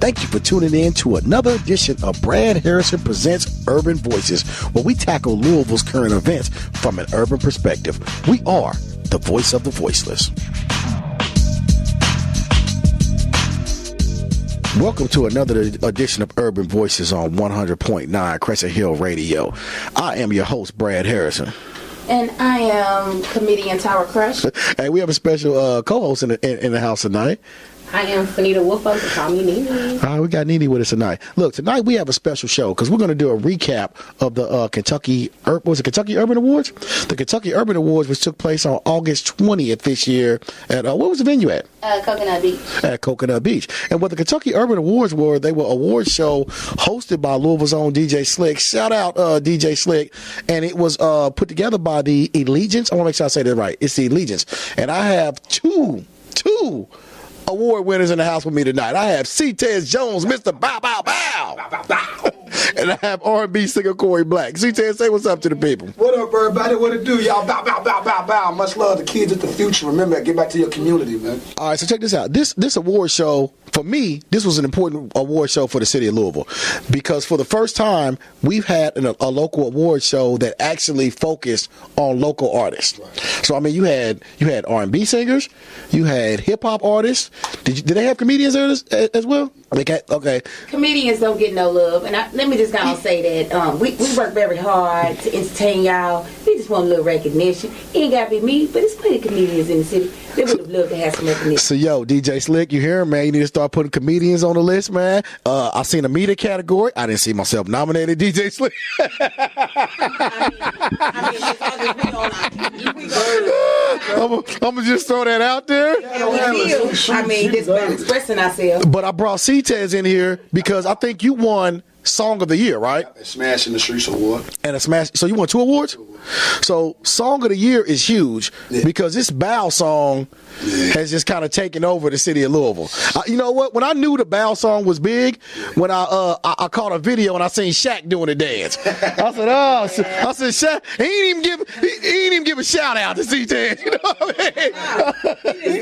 Thank you for tuning in to another edition of Brad Harrison Presents Urban Voices, where we tackle Louisville's current events from an urban perspective. We are the voice of the voiceless. Welcome to another edition of Urban Voices on 100.9 Crescent Hill Radio. I am your host, Brad Harrison. And I am comedian Tara Crush. Hey, we have a special co-host in the house tonight. I am Fanita Wolfo, so call me Nene. All right, we got Nene with us tonight. Look, tonight we have a special show because we're going to do a recap of the Kentucky Urban Awards? The Kentucky Urban Awards, which took place on August 20th this year at, what was the venue at? Coconut Beach. At Coconut Beach. And what the Kentucky Urban Awards were, they were an award show hosted by Louisville's own DJ Slick. Shout out DJ Slick. And it was put together by the Allegiance. I want to make sure I say that right. It's the Allegiance. And I have two award winners in the house with me tonight. I have C-Tez Jones, Mr. Bow Bow Bow. Bow, bow, bow. And I have R&B singer Kori Black. C-Tez, say what's up to the people. What up, everybody? What it do, y'all? Bow, bow, bow, bow, bow. Much love. The kids at the future. Remember, get back to your community, man. All right, so check this out. This award show, for me, this was an important award show for the city of Louisville because for the first time, we've had a local award show that actually focused on local artists. Right. So, I mean, you had R&B singers, you had hip-hop artists. Did they have comedians there as well? Okay. Comedians don't get no love, and let me just kind of say that we work very hard to entertain y'all. We just want a little recognition. It ain't got to be me, but there's plenty of comedians in the city. They would have loved to have some recognition. So, yo, DJ Slick, you hear him, man? You need to start putting comedians on the list, man. I seen a media category. I didn't see myself nominated, DJ Slick. I'm going to just throw that out there. This about expressing ourselves. But I brought C-Tez in here because I think you won Song of the Year, right? A Smash in the Streets award. And a smash. So you won 2 awards? So Song of the Year is huge because this Bow song has just kind of taken over the city of Louisville. You know what? When I knew the Bow song was big, when I caught a video and I seen Shaq doing the dance, I said, Shaq, he ain't even give a shout out to C-Tez. You know what I mean?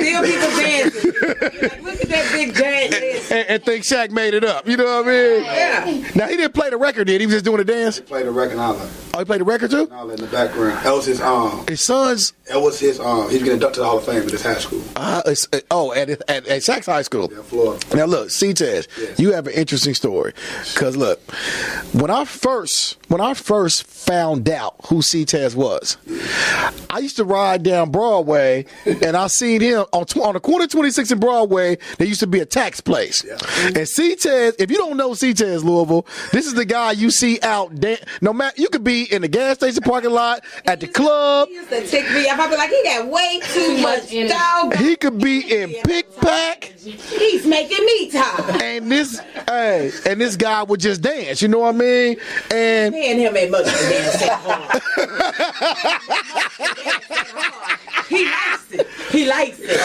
Still people dancing. Like, look at that big giant dance. And think Shaq made it up. You know what I mean? Yeah. Now he didn't play the record, did he? He was just doing the dance. He played the record. Oh, he played the record too? All in the background. That was his His son's. That was his he's getting inducted to the Hall of Fame at his high school. At Saks High School. Yeah, Florida. Now look, C-Tez, you have an interesting story. Cause look, when I first found out who C-Tez was, I used to ride down Broadway and I seen him on the corner of 26 and Broadway. There used to be a tax place. Yeah. And C-Tez, if you don't know C-Tez Louisville, this is the guy you see out no matter, you could be in the gas station parking lot, at the club. He used to tick me up. I'd be like, he got way too much dog. He could be in Pick Pack. He's making me tired. And this guy would just dance, you know what I mean? And paying him as much to dance that hard. He likes it.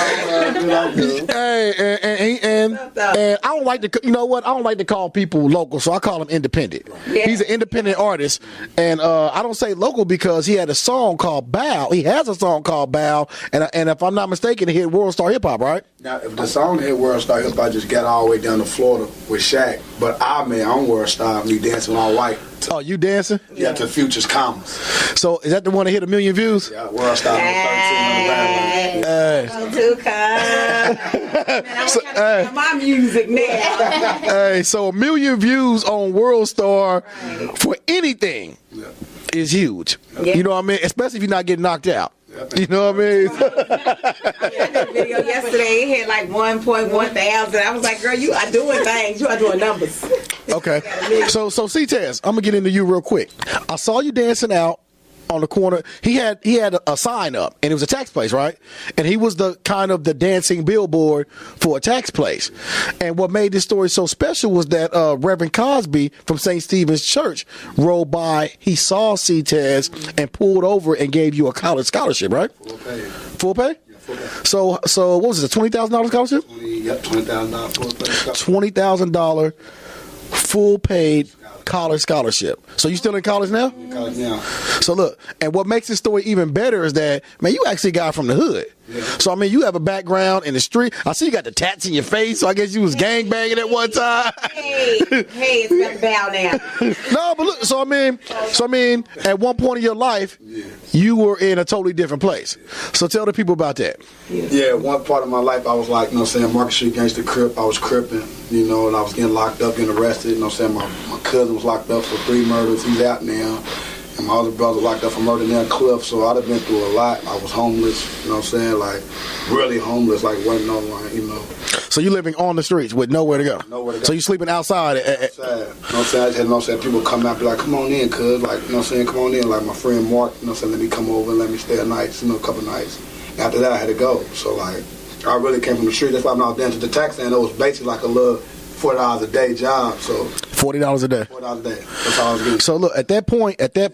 And I don't like to, you know what? I don't like to call people local, so I call him independent. Yeah. He's an independent artist, and I don't say local because he had a song called Bow. He has a song called Bow, and if I'm not mistaken, it hit World Star Hip Hop, right? Now, if the song hit World Star Hip Hop, I just got all the way down to Florida with Shaq. But I'm World Star, me dancing all white. Oh, you dancing? Yeah, to Future's Commas. So is that the one that hit 1 million views? Yeah, World Star 13 on the background. My music now. Hey, so 1 million views on World Star for anything is huge. Yeah. You know what I mean? Especially if you're not getting knocked out. You know what I mean? I did a video yesterday. It had like 1.1 thousand. I was like, girl, you are doing things. You are doing numbers. Okay. So C-Tez, I'm going to get into you real quick. I saw you dancing out on the corner. He had a sign up, and it was a tax place, right? And he was the kind of the dancing billboard for a tax place. And what made this story so special was that Reverend Cosby from St. Stephen's Church rode by. He saw C-Tez and pulled over and gave you a college scholarship, right? Full pay. Full pay? Yeah, full pay. So what was it? A $20,000 scholarship? $20,000 full pay scholarship. $20,000 full paid college scholarship. So you still in college now? In college now. So look, and what makes this story even better is that, man, you actually got from the hood. Yeah. So I mean, you have a background in the street. I see you got the tats in your face. So I guess you was gangbanging at one time. Hey, it's got to bow now. No, but look. So I mean, at one point in your life, you were in a totally different place. So tell the people about that. Yeah, one part of my life, I was like, you know what I'm saying, Market Street Gangster Crip. I was cripping, you know, and I was getting locked up, getting arrested. You know what I'm saying, my cousin was locked up for 3 murders. He's out now. And my other brother locked up for murder near Cliff. So I'd have been through a lot. I was homeless, you know what I'm saying, like really homeless, like wasn't no one, you know. So you living on the streets with nowhere to go. Nowhere to go. So you sleeping outside. Outside. You know what I'm saying? I just had, you know what I'm saying, people come out and be like, come on in, cuz, like, you know what I'm saying, come on in. Like my friend Mark, you know what I'm saying, let me come over and let me stay a night, you know, a couple nights. After that, I had to go. So like, I really came from the street. That's why I'm out there to the tax stand. It was basically like a little $40 a day job. So $40 a day. $40 a day. That's all I was getting. So look, at that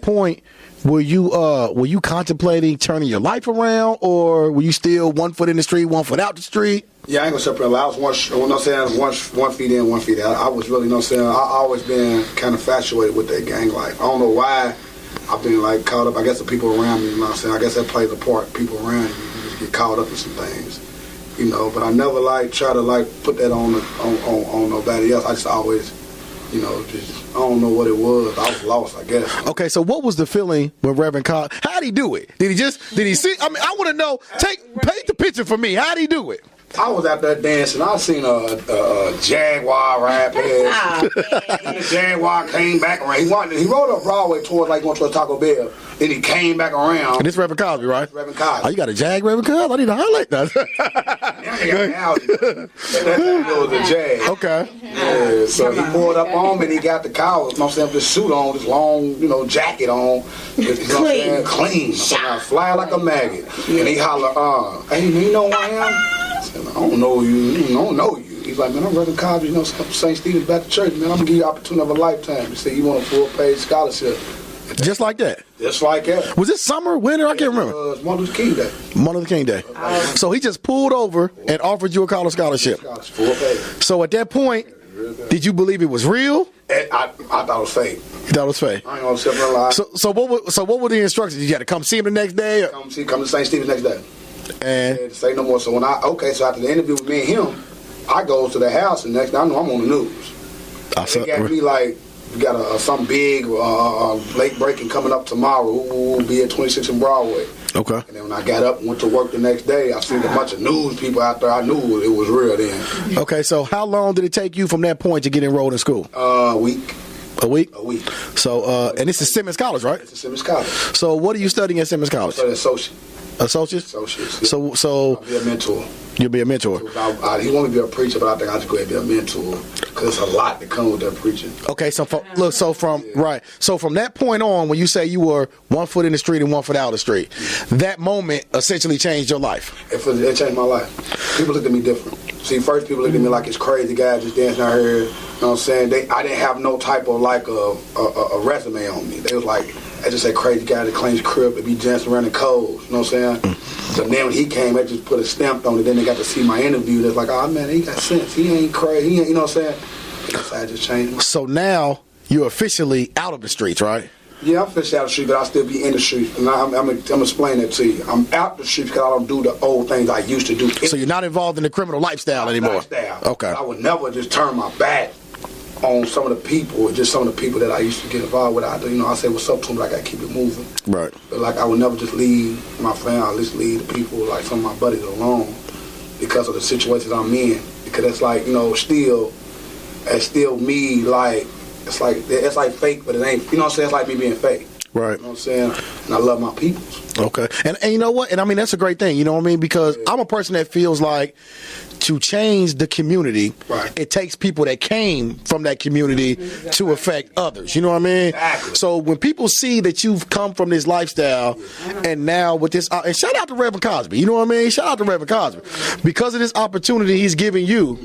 point, were you contemplating turning your life around, or were you still 1 foot in the street, 1 foot out the street? Yeah, I ain't gonna separate. I was one feet in, 1 feet out. I was really, you know what I'm saying, I always been kind of infatuated with that gang life. I don't know why I've been like caught up. I guess the people around me, you know what I'm saying, I guess that plays a part. People around you just get caught up in some things, you know. But I never like try to like put that on nobody else. I just always, you know, just I don't know what it was. I was lost, I guess. Okay, so what was the feeling when Reverend Cobb? How'd he do it? Did he see? I mean, I want to know. Paint the picture for me. How'd he do it? I was out there dancing. I seen a Jaguar ride past. The Jaguar came back around. He rode up Broadway towards like going to a Taco Bell. Then he came back around. And this Reverend Cosby, right? Reverend Cosby. Oh, you got a Jag, Reverend Cosby? I need to highlight that. Now they got an Audi. That was a Jag. Okay. Yeah, so he pulled up on me and he got the collar, you know what I'm saying, this suit on, this long, you know, jacket on. You know what I'm saying? Clean. I fly like a maggot. And he holler, hey, you know who I am? I said, I don't know you. I don't know you. He's like, man, I'm Reverend Cosby, you know, St. Stephen's Baptist Church, man. I'm going to give you an opportunity of a lifetime. He said, you want a full-paid scholarship. Just like that? Just like that. Was it summer, winter? I can't remember. It was Martin Luther King Day. Martin Luther King Day. So he just pulled over and offered you a college scholarship. Full paid. So at that point, did you believe it was real? I thought it was fake. You thought it was fake? I ain't gonna sit there and lie. So what were the instructions? You had to come see him the next day? Or? Come to St. Stephen's next day. And say no more. So so after the interview with me and him, I go to the house and next thing I know I'm on the news. They got me like, we got some big late breaking coming up tomorrow. We'll be at 26 and Broadway. Okay. And then when I got up and went to work the next day, I seen a bunch of news people out there. I knew it was real then. Okay, so how long did it take you from that point to get enrolled in school? A week. A week? A week. So, and this is Simmons College, right? It's Simmons College. So what are you studying at Simmons College? I study Associates? Associates. Yeah. So I'll be a mentor. You'll be a mentor. He want to be a preacher, but I think I'll just go ahead and be a mentor because there's a lot that comes with that preaching. Okay, so from that point on, when you say you were 1 foot in the street and 1 foot out of the street, that moment essentially changed your life. It changed my life. People looked at me different. See, first people looked at me like this crazy guy just dancing out here. You know what I'm saying? I didn't have no type of like a resume on me. They was like, I just say crazy guy that claims crib and be dancing around the codes. You know what I'm saying? So then when he came, they just put a stamp on it. Then they got to see my interview. That's like, oh man, he got sense. He ain't crazy. He ain't, you know what I'm saying? So I just changed. So now you're officially out of the streets, right? Yeah, I'm officially out of the street, but I still be in the street. And I'm explaining that to you. I'm out the street because I don't do the old things I used to do. So you're not involved in the criminal lifestyle anymore? Okay. I would never just turn my back on some of the people, just some of the people that I used to get involved with. I say what's up to them, but I gotta keep it moving. Right. But like I would never just leave my family, I just leave the people, like some of my buddies alone because of the situations I'm in. Because it's like, you know, it's still me, like, it's like fake, but it ain't, you know what I'm saying? It's like me being fake. Right. You know what I'm saying? And I love my people. Okay. And you know what? And I mean, that's a great thing. You know what I mean? Because I'm a person that feels like to change the community, it takes people that came from that community to affect others. You know what I mean? Exactly. So when people see that you've come from this lifestyle and now with this, and shout out to Reverend Cosby, you know what I mean? Shout out to Reverend Cosby. Because of this opportunity he's giving you,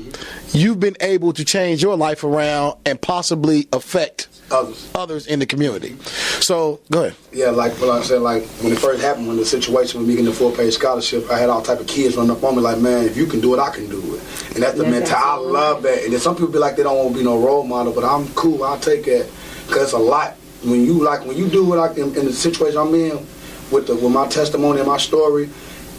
you've been able to change your life around and possibly affect others in the community. So go ahead. Yeah, like what I said, like when it first happened, when the situation with me getting the full-paid scholarship, I had all type of kids running up on me like, man, if you can do it, I can do it. And that's the mentality. I love that. And then some people be like, they don't want to be no role model, but I'm cool. I'll take that because it's a lot. When you do it, like in the situation I'm in with my testimony and my story,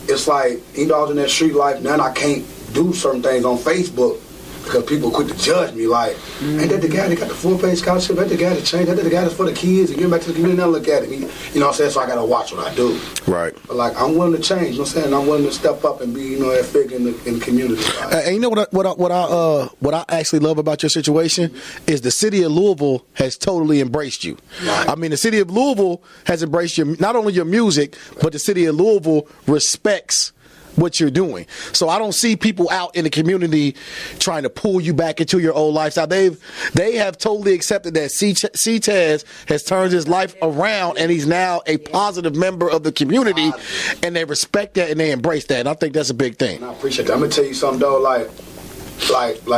it's like, you know, I was in that street life, now I can't do certain things on Facebook because people quit to judge me. Like, ain't that the guy that got the full-page scholarship? Ain't that the guy that changed? Ain't that the guy that's for the kids and getting back to the community? Now look at it. You know what I'm saying? So I got to watch what I do. Right. But, like, I'm willing to change. You know what I'm saying? I'm willing to step up and be, you know, that figure in the community. And you know what I actually love about your situation is the city of Louisville has totally embraced you. Right. I mean, the city of Louisville has embraced your, not only your music, but the city of Louisville respects what you're doing. So I don't see people out in the community trying to pull you back into your old lifestyle. They have totally accepted that C-Tez has turned his life around and he's now a positive member of the community, and they respect that and they embrace that. And I think that's a big thing. And I appreciate that. I'm gonna tell you something though, like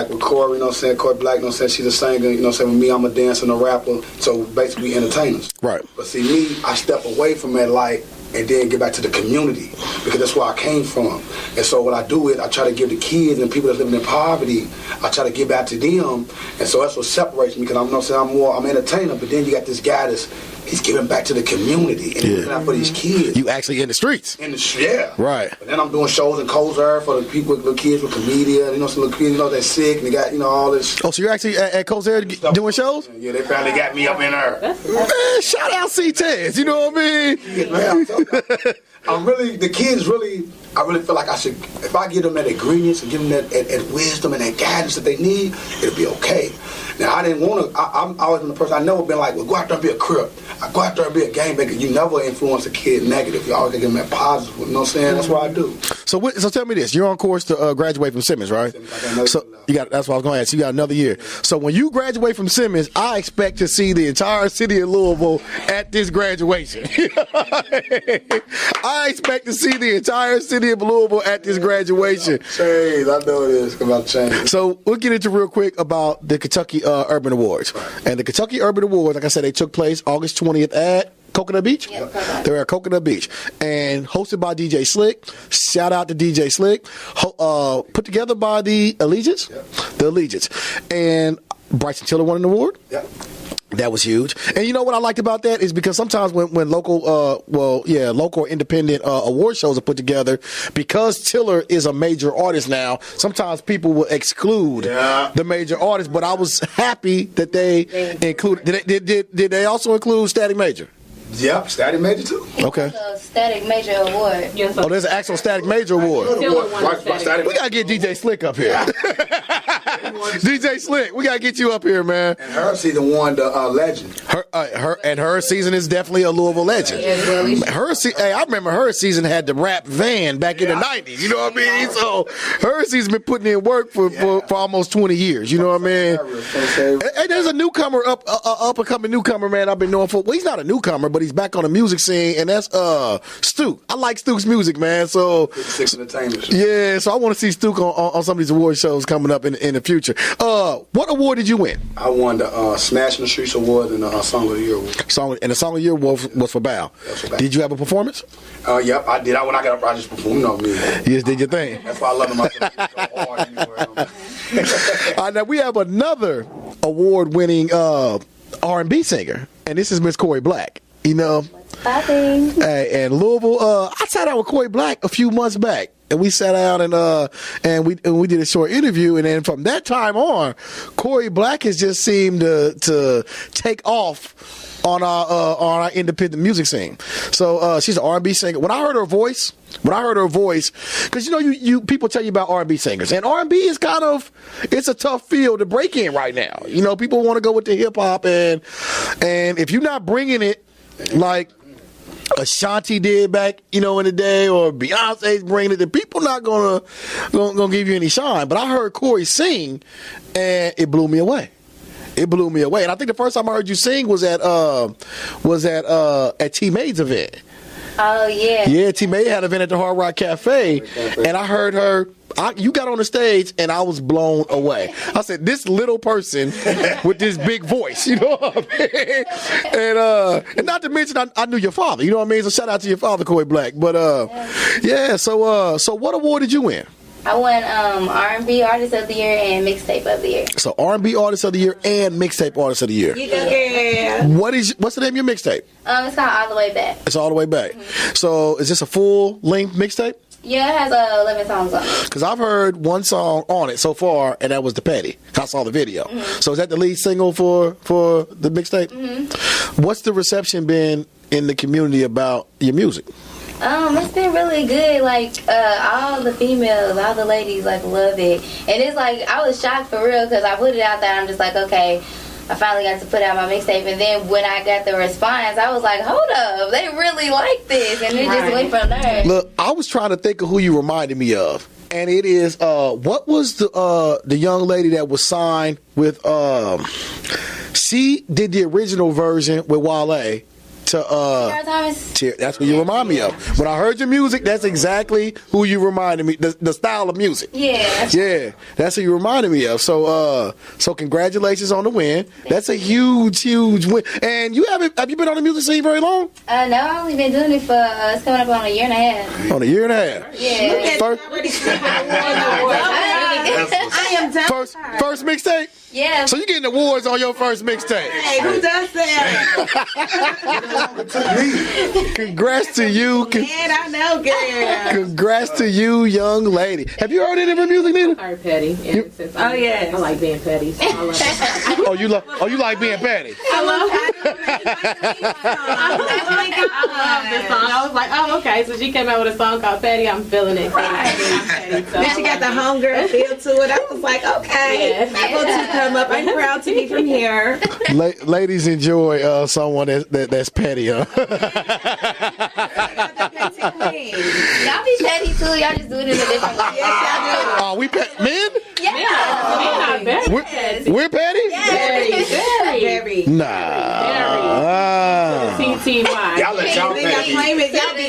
with Kori, you know what I'm saying, Kori Black, you know what I'm saying, she's a singer, you know what I'm saying, with me, I'm a dancer and a rapper, so basically entertainers. Right. But see, me, I step away from that light and then get back to the community because that's where I came from. And so what I do is I try to give the kids and people that's living in poverty, I try to give back to them. And so that's what separates me because I'm not saying I'm an entertainer, but then you got this guy he's giving back to the community and looking out for these kids. You actually in the streets. Yeah. Right. But then I'm doing shows in Kozer for the people, the kids with chlamydia, you know, some little kids, you know, they're sick and they got, you know, all this. Oh, so you're actually at Kozer doing shows? Yeah, they finally got me up in there. Man, shout out C-Tez, you know what I mean? Yeah, man, the kids really, I really feel like I should, if I give them that ingredients and give them that wisdom and that guidance that they need, it'll be okay. Now, I didn't want to, I'm always been the person, I've never been like, well, go out there and be a crip. I go out there and be a gangbanger. You never influence a kid negative. You always give them that positive, you know what I'm saying? That's what I do. So tell me this, you're on course to graduate from Simmons, right? So that's what I was going to ask. You got another year. So when you graduate from Simmons, I expect to see the entire city of Louisville at this graduation. I expect to see the entire city of Louisville at this graduation. Change, I know it is about to change. So we'll get into real quick about the Kentucky Urban Awards. And the Kentucky Urban Awards, like I said, they took place August 20th at Coconut Beach? Yep. They were at Coconut Beach. And hosted by DJ Slick. Shout out to DJ Slick. Put together by the Allegiance. Yep. The Allegiance. And Bryson Tiller won an award. Yep. That was huge. And you know what I liked about that is because sometimes when local or independent award shows are put together, because Tiller is a major artist now, sometimes people will exclude the major artists. But I was happy that they included. Did they also include Static Major? Yep, Static Major too. Okay. Static Major Award. Yes, Oh, there's an actual Static Major award. Tiller won the Static. We gotta get DJ Slick up here. DJ Slick, we gotta get you up here, man. And her season won the legend. Her season is definitely a Louisville legend. I remember her season had the rap van back in the 90s. You know what I mean? So her season been putting in work for almost 20 years. You know what I mean? And there's a newcomer, up and coming newcomer, man. I've been knowing for. Well, he's not a newcomer, but he's back on the music scene, and that's Stu. I like Stu's music, man. So yeah, so I want to see Stu on some of these award shows coming up in the future. What award did you win? I won the Smashing the Streets Award and the Song of the Year Award. And the Song of the Year was for Bow. Did you have a performance? Yep, I did. When I got up, I just performed on me. You just did your thing. That's why I love myself so hard anywhere. Now we have another award-winning R&B singer, and this is Miss Kori Black. You know, and Louisville. I sat down with Kori Black a few months back, and we sat down and we did a short interview, and then from that time on, Kori Black has just seemed to take off on our independent music scene. So she's an R&B singer. When I heard her voice, because you know you people tell you about R&B singers, and R&B is it's a tough field to break in right now. You know, people want to go with the hip hop, and if you're not bringing it like Ashanti did back, you know, in the day, or Beyonce's bringing it, the people not gonna give you any shine. But I heard Kori sing, and it blew me away. And I think the first time I heard you sing was at T Made's event. Oh yeah. Yeah, T Made had an event at the Hard Rock Cafe, and I heard her. You got on the stage, and I was blown away. I said, "This little person with this big voice," you know what I mean? And not to mention, I knew your father. You know what I mean? So shout out to your father, Kori Black. But yeah. So what award did you win? I won R&B Artist of the Year and Mixtape of the Year. So R&B Artist of the Year and Mixtape Artist of the Year. Yeah. What's the name of your mixtape? It's called All the Way Back. It's All the Way back. So is this a full length mixtape? Yeah, it has 11 songs on it. Because I've heard one song on it so far, and that was the Petty. I saw the video. So is that the lead single for the mixtape? What's the reception been in the community about your music? It's been really good. Like, all the females, all the ladies, like, love it. And it's like, I was shocked for real because I put it out there and I'm just like, okay, I finally got to put out my mixtape. And then when I got the response, I was like, hold up, they really like this. And it just went from there. Look, I was trying to think of who you reminded me of. And it is, what was the young lady that was signed with, she did the original version with Wale. That's who you remind me of. When I heard your music, that's exactly who you reminded me. The style of music. Yeah. That's who you reminded me of. So, congratulations on the win. That's a huge win. And have you been on the music scene very long? No, I've only been doing it for it's coming up on a year and a half. On a year and a half. Yeah. I am done. First mixtape. Yeah. So you getting awards on your first mixtape? Hey, who does that? Congrats to you. Man, I know, girl. Congrats to you, young lady. Have you heard any of her music, Nina? I heard petty. Oh yeah. I like being petty. So I love it. You like being petty? I love this song. I was like, oh, okay. So she came out with a song called Petty. I'm feeling it. Right. Then she got the homegirl feel to it. I was like, okay. Yes. I'm going to come up. I'm proud to be from here. Ladies enjoy someone that's petty, huh? Y'all be petty too. Y'all just do it in a different way. Yes, y'all do. Oh, we men? Yeah. We're petty? Very. Nah. TTY. Y'all let y'all petty. Y'all be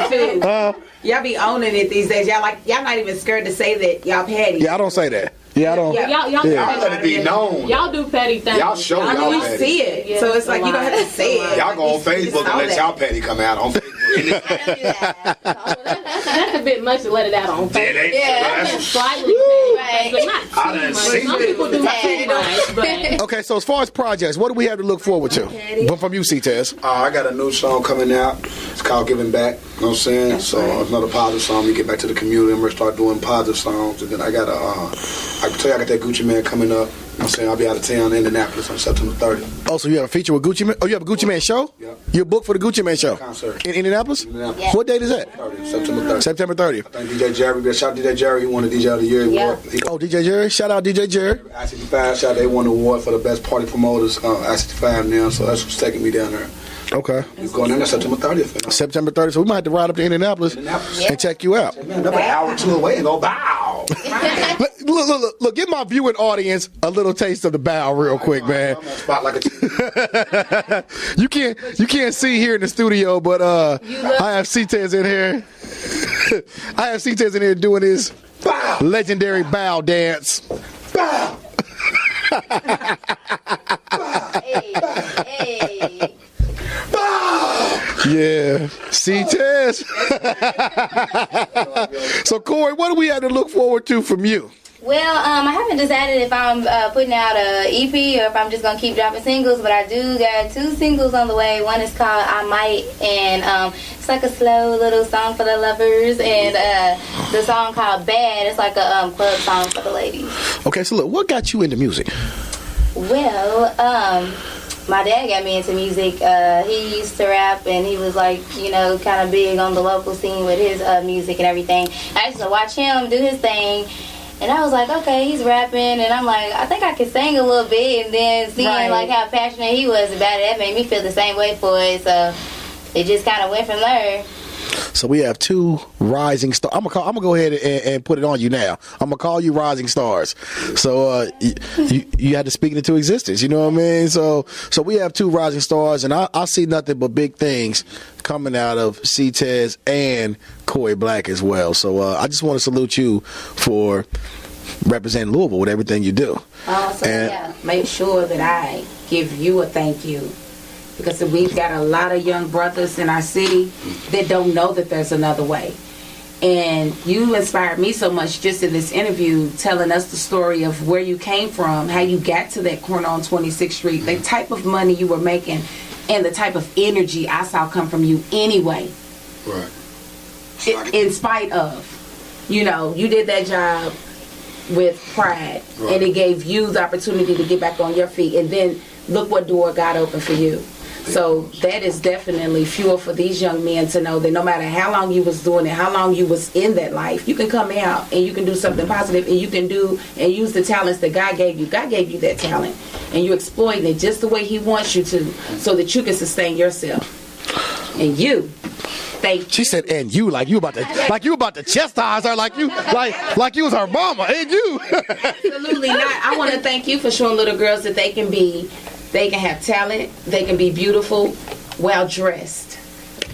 owning it. Y'all be owning it these days. Y'all not even scared to say that y'all petty. Yeah, I don't say that. Yeah, I don't. Y'all let it be known. Y'all do petty things. Y'all show y'all You petty. see it. Yeah, so it's like you don't have to say it. Y'all go on Facebook and let y'all petty come out on Facebook. That's a bit much to let it out on Facebook. Yeah. Slightly petty, but not I done too much. seen Some it. people do too much, but Okay, so as far as projects, what do we have to look forward to? From you, C-Tez. I got a new song coming out. It's called Giving Back. You know what I'm saying? It's another positive song. We get back to the community. I'm going to start doing positive songs. And then I got I can tell you I got that Gucci Man coming up. You know what I'm saying? I'll be out of town in Indianapolis on September 30th. Oh, so you have a feature with Gucci Man? Oh, you have a Gucci Man show? Yeah. You're booked for the Gucci Man show? Concert. In Indianapolis? Indianapolis. What date is that? September 30th. September 30th. I think DJ Jerry. Shout out DJ Jerry. He won the DJ of the Year award. Oh, DJ Jerry. Shout out DJ Jerry. I-65. Shout out. They won the award for the best party promoters. I-65 now. So that's what's taking me down there. Okay. We're going in there September 30th. September 30th. So we might have to ride up to Indianapolis and check you out. Man, another hour or two away and go bow. Look, give my viewing audience a little taste of the bow real quick, man. I'm on spot like a You can't see here in the studio, but I have C-Tez in here. I have C-Tez in here doing his legendary bow dance. bow. Hey. Yeah, C-Tez. So, Kori, what do we have to look forward to from you? Well, I haven't decided if I'm putting out a EP or if I'm just gonna keep dropping singles, but I do got 2 singles on the way. One is called I Might, and it's like a slow little song for the lovers, and the song called Bad, it's like a club song for the ladies. Okay, so look, what got you into music? Well, my dad got me into music. He used to rap, and he was like, kind of big on the local scene with his music and everything. I used to watch him do his thing. And I was like, okay, he's rapping, and I'm like, I think I can sing a little bit, and then seeing like how passionate he was about it, that made me feel the same way for it, so it just kind of went from there. So we have 2 rising stars. I'm gonna go ahead and put it on you now. I'm gonna call you rising stars. So you had to speak it into existence. You know what I mean? So we have 2 rising stars, and I see nothing but big things coming out of C-Tez and Kori Black as well. So I just want to salute you for representing Louisville with everything you do. Make sure that I give you a thank you. Because we've got a lot of young brothers in our city that don't know that there's another way. And you inspired me so much just in this interview, telling us the story of where you came from, how you got to that corner on 26th Street, the type of money you were making, and the type of energy I saw come from you anyway. Right. in spite of, you know, you did that job with pride, and it gave you the opportunity to get back on your feet, and then look what door God opened for you. So that is definitely fuel for these young men to know that no matter how long you was doing it, how long you was in that life, you can come out and you can do something positive, and you can do and use the talents that God gave you. God gave you that talent, and you're exploiting it just the way He wants you to, so that you can sustain yourself. And you, she said, "And you," like you about to chastise her, like you was her mama, and you. Absolutely not. I want to thank you for showing little girls that they can have talent, they can be beautiful, well dressed.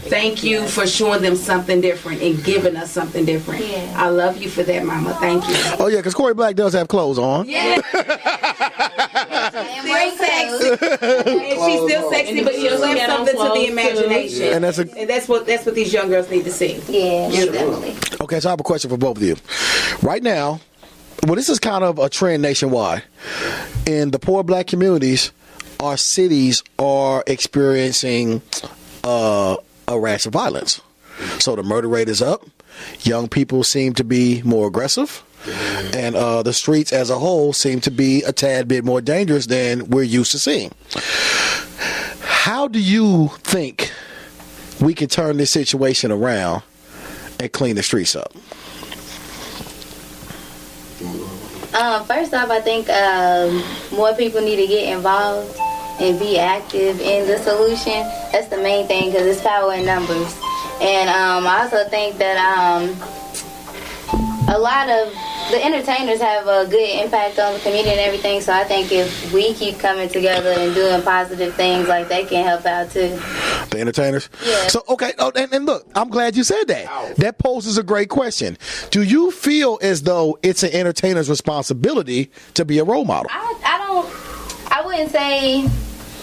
Thank you for showing them something different and giving us something different. Yeah. I love you for that, Mama. Thank you. Oh yeah, because Kori Black does have clothes on. Yeah. Still sexy. And she's still sexy, but she'll left something to the imagination. And that's what these young girls need to see. Yeah, definitely. Okay, so I have a question for both of you. Right now, well, this is kind of a trend nationwide. In the poor black communities, our cities are experiencing a rash of violence. So the murder rate is up. Young people seem to be more aggressive. And the streets as a whole seem to be a tad bit more dangerous than we're used to seeing. How do you think we can turn this situation around and clean the streets up? First off, I think more people need to get involved and be active in the solution. That's the main thing, because it's power in numbers. And I also think that a lot of the entertainers have a good impact on the community and everything, so I think if we keep coming together and doing positive things, like, they can help out too. The entertainers? Yeah. So, okay, and look, I'm glad you said that. Ow. That poses a great question. Do you feel as though it's an entertainer's responsibility to be a role model? I wouldn't say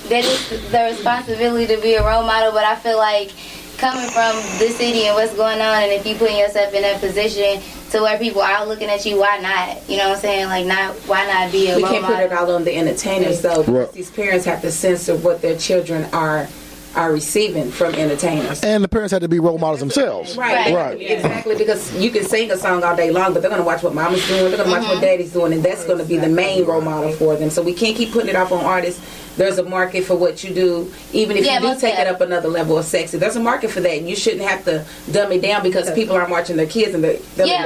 that it's the responsibility to be a role model, but I feel like coming from this city and what's going on, and if you put yourself in that position to where people are looking at you, why not? You know what I'm saying? Like, why not be a role model? We can't put it all on the entertainers, though, because these parents have to censor what their children are receiving from entertainers. And the parents have to be role models themselves. Right. Exactly, because you can sing a song all day long, but they're going to watch what mama's doing, they're going to watch what daddy's doing, and that's going to be the main role model for them. So we can't keep putting it off on artists. There's a market for what you do, even if you do take it up another level of sexy. There's a market for that, and you shouldn't have to dumb it down because people aren't watching their kids. And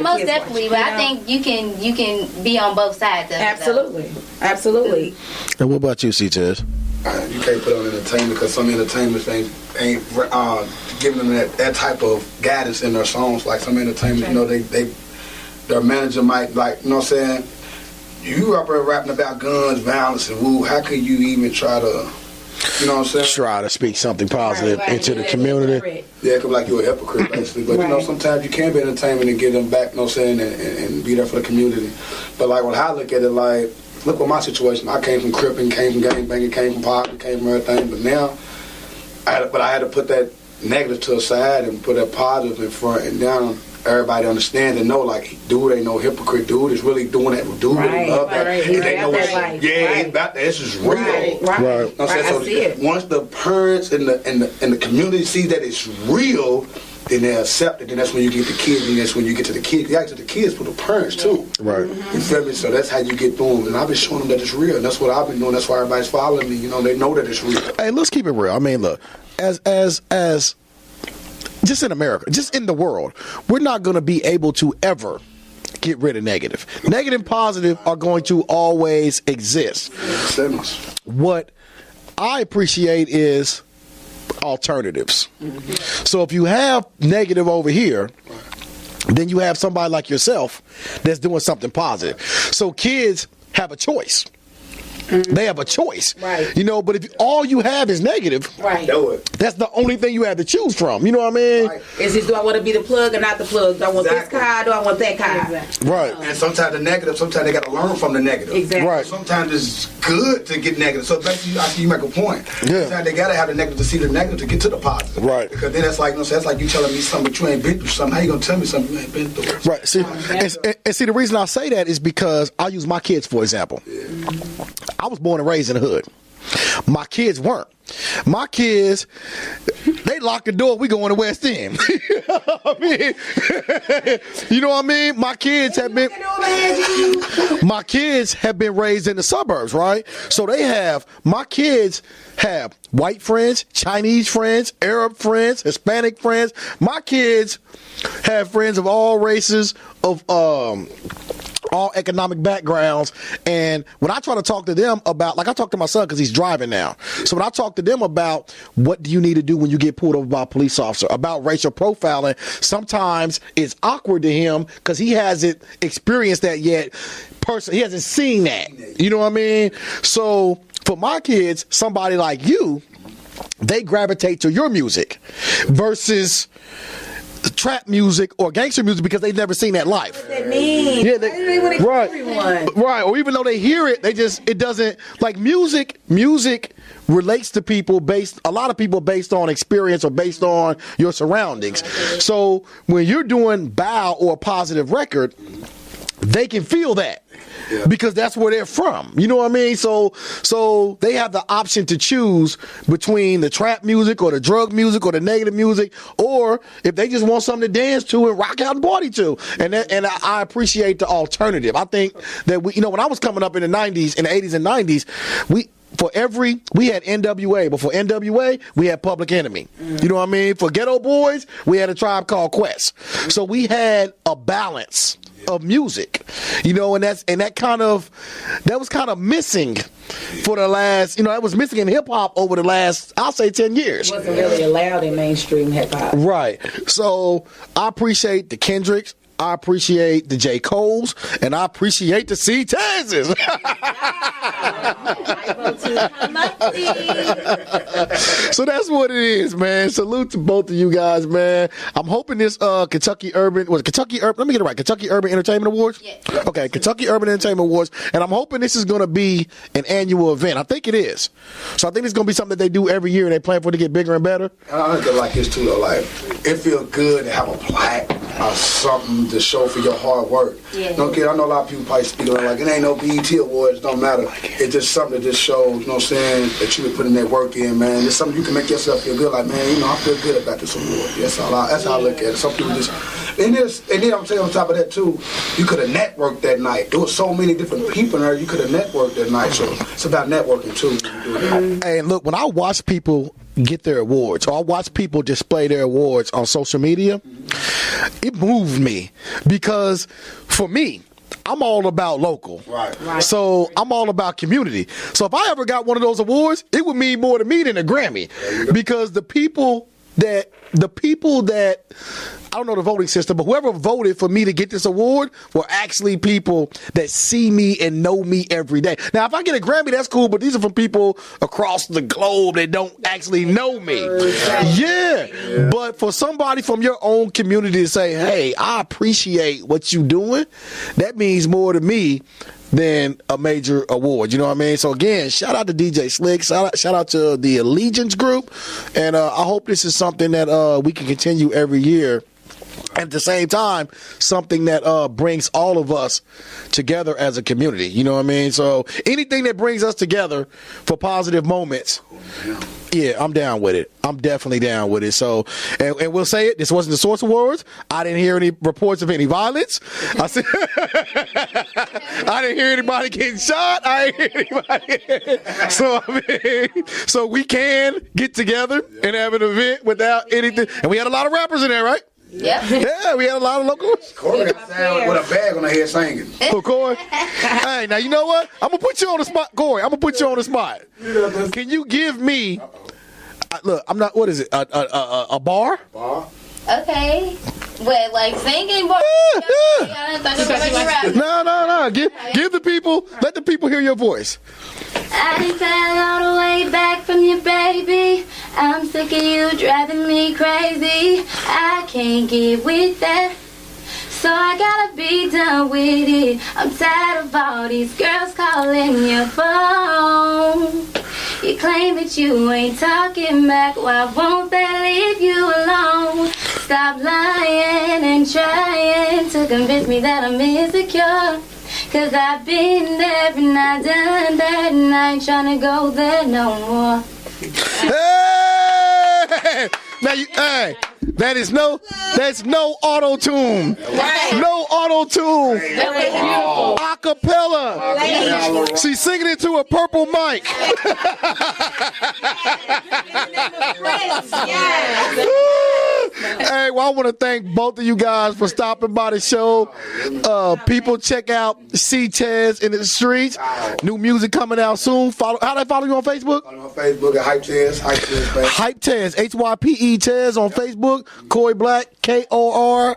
most definitely. But I think you can be on both sides of Absolutely. it. Absolutely. And what about you, C-Tez? You can't put on entertainment because some entertainers ain't giving them that type of guidance in their songs. Like some entertainers, you know, their manager might, like, you know what I'm saying? You up there rapping about guns, violence, and woo. How could you even try to, you know what I'm saying? Try to speak something positive into the community. Yeah, because like you're a hypocrite, basically. But, you know, sometimes you can be entertainment and give them back, you know what I'm saying, and be there for the community. But, like, when I look at it, like, look at my situation. I came from cripping, came from gangbanging, came from poverty, came from everything. But now, I had to put that negative to the side and put that positive in front, and now everybody understand and know, like, dude ain't no hypocrite. Dude is really doing that. Dude really love that. He's about that life. Yeah, he's about that. This is real. Right. So I see it. Once the parents and the community see that it's real, then they accept it. Then that's when you get the kids, and that's when you get to the kids. You get to the kids for the parents too. Right. You feel me? So that's how you get through them. And I've been showing them that it's real. And that's what I've been doing. That's why everybody's following me. You know, they know that it's real. Hey, let's keep it real. I mean, look, as just in America, just in the world, we're not going to be able to ever get rid of negative. Negative and positive are going to always exist. What I appreciate is alternatives. So if you have negative over here, then you have somebody like yourself that's doing something positive. So kids have a choice. They have a choice, right? You know, but if all you have is negative, right? That's the only thing you have to choose from. You know what I mean? Right. Is this, do I want to be the plug or not the plug? Do I want this car? Do I want that car? Exactly. Right. And sometimes the negative, sometimes they got to learn from the negative. Exactly. Right. Sometimes it's good to get negative. So basically, I see you make a point. Yeah. Sometimes they got to have the negative to see the negative to get to the positive. Right. Because then that's like, you know, that's like you telling me something, but you ain't been through something. How you gonna tell me something you ain't been through? Right. See, and see, the reason I say that is because I'll use my kids for example. Yeah. I was born and raised in the hood. My kids weren't. My kids, they lock the door. We going to West End. I mean, you know what I mean? My kids have been raised in the suburbs, right? So my kids have white friends, Chinese friends, Arab friends, Hispanic friends. My kids have friends of all races, of all economic backgrounds. And when I try to talk to them about, like I talk to my son because he's driving now. So when I talk to them about what do you need to do when you get pulled over by a police officer, about racial profiling, sometimes it's awkward to him because he hasn't experienced that yet. He hasn't seen that. You know what I mean? So for my kids, somebody like you, they gravitate to your music versus trap music or gangster music because they've never seen that life. What that mean? Yeah, Right. Or even though they hear it, it doesn't, like music relates to people a lot of people based on experience or based on your surroundings. So when you're doing bow or a positive record, they can feel that. Yeah. Because that's where they're from. You know what I mean? So they have the option to choose between the trap music or the drug music or the negative music, or if they just want something to dance to and rock out and party to. And I appreciate the alternative. I think that when I was coming up in the 90s, in the 80s and 90s, we had NWA, but for NWA, we had Public Enemy. You know what I mean? For Ghetto Boys, we had a Tribe Called Quest. So we had a balance of music, and that was kind of missing for the last, it was missing in hip hop over the last, I'll say 10 years. It wasn't really allowed in mainstream hip hop. Right. So I appreciate the Kendricks. I appreciate the J. Coles, and I appreciate the C-Tezes. So that's what it is, man. Salute to both of you guys, man. I'm hoping this Kentucky Urban Entertainment Awards? Yes. Okay, Kentucky Urban Entertainment Awards, and I'm hoping this is going to be an annual event. I think it is. So I think it's going to be something that they do every year, and they plan for it to get bigger and better. I think like this too, though. Like, it feels good to have a plaque or something to show for your hard work. Yeah. I know a lot of people probably speak on like, it ain't no BET Awards, don't matter. It's just something that just shows, you know what I'm saying, that you been putting that work in, man. It's something you can make yourself feel good, like, man, I feel good about this award. That's how I look at it. Some people just, and then I'm saying on top of that too, you could have networked that night. There was so many different people in there, you could have networked that night. So it's about networking too. Hey, look, when I watch people get their awards, or I watch people display their awards on social media, it moved me because for me, I'm all about local. Right. So I'm all about community. So if I ever got one of those awards, it would mean more to me than a Grammy, because the people that I don't know the voting system, but whoever voted for me to get this award were actually people that see me and know me every day. Now, if I get a Grammy, that's cool, but these are from people across the globe that don't actually know me. Yeah. But for somebody from your own community to say, hey, I appreciate what you're doing, that means more to me than a major award. You know what I mean? So again, shout out to DJ Slick. Shout out to the Allegiance Group. And I hope this is something that we can continue every year. At the same time, something that brings all of us together as a community. You know what I mean? So anything that brings us together for positive moments, yeah, I'm down with it. I'm definitely down with it. So, and we'll say it, this wasn't the Source Awards. I didn't hear any reports of any violence. I didn't hear anybody getting shot. I didn't hear anybody. So we can get together and have an event without anything. And we had a lot of rappers in there, right? Yep. Yeah, we had a lot of locals. Kori got sound with a bag on her head singing. Oh, Kori. Hey, now you know what? I'm gonna put you on the spot, Kori. I'm gonna put you on the spot. Can you give me? Look, I'm not. What is it? A bar? Bar. Okay. But like singing, boy. No. Give the people. Let the people hear your voice. I fell all the way back from you, baby. I'm sick of you driving me crazy. I can't get with that, so I gotta be done with it. I'm tired of all these girls calling your phone. You claim that you ain't talking back. Why won't they leave you alone? Stop lying and trying to convince me that I'm insecure. Cause I've been there and I done that, and I ain't tryna go there no more. Hey! That's no auto tune. No auto tune. Acapella. She's singing it to a purple mic. Hey, well, I want to thank both of you guys for stopping by the show. People, check out C-Tez in the streets. New music coming out soon. How do I follow you on Facebook? On Facebook at Hype-Tez. Hype-Tez, Hype Tez on Facebook. Kori Black, Kori.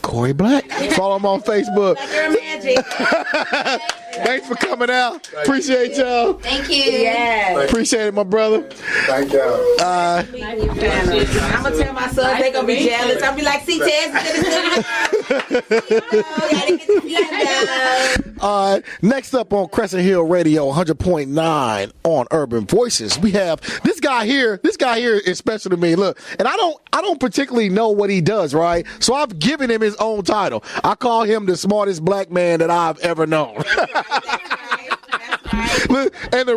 Kori Black. Follow him on Facebook. Thanks for coming out. Appreciate y'all. Thank you. Yeah. Appreciate it, my brother. Thank y'all. I'm gonna tell my sons they gonna be jealous. I'll be like, C-Tez. All right. Next up on Crescent Hill Radio, 100.9 on Urban Voices, we have this guy here. This guy here is special to me. Look, and I don't particularly know what he does, right? So I've given him his own title. I call him the smartest black man that I've ever known. And the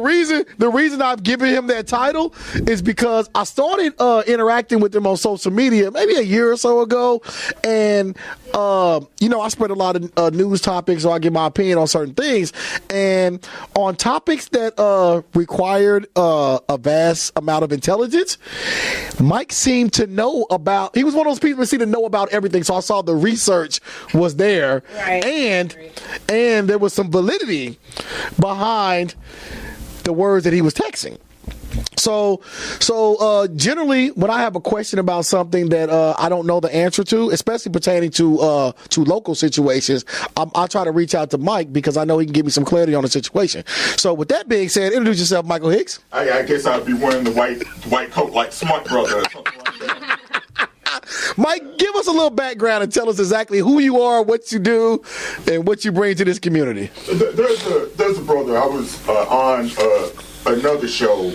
reason I've given him that title is because I started interacting with him on social media maybe a year or so ago, and I spread a lot of news topics, so I give my opinion on certain things, and on topics that required a vast amount of intelligence, Mike seemed to know about. He was one of those people that seemed to know about everything. So I saw the research was there, right. and there was some validity behind the words that he was texting. So generally, when I have a question about something that I don't know the answer to, especially pertaining to local situations, I try to reach out to Mike because I know he can give me some clarity on the situation. So with that being said, introduce yourself, Michael Hicks. I guess I'd be wearing the white coat like Smart Brother or something like that. Mike, give us a little background and tell us exactly who you are, what you do, and what you bring to this community. There's a brother. I was on another show,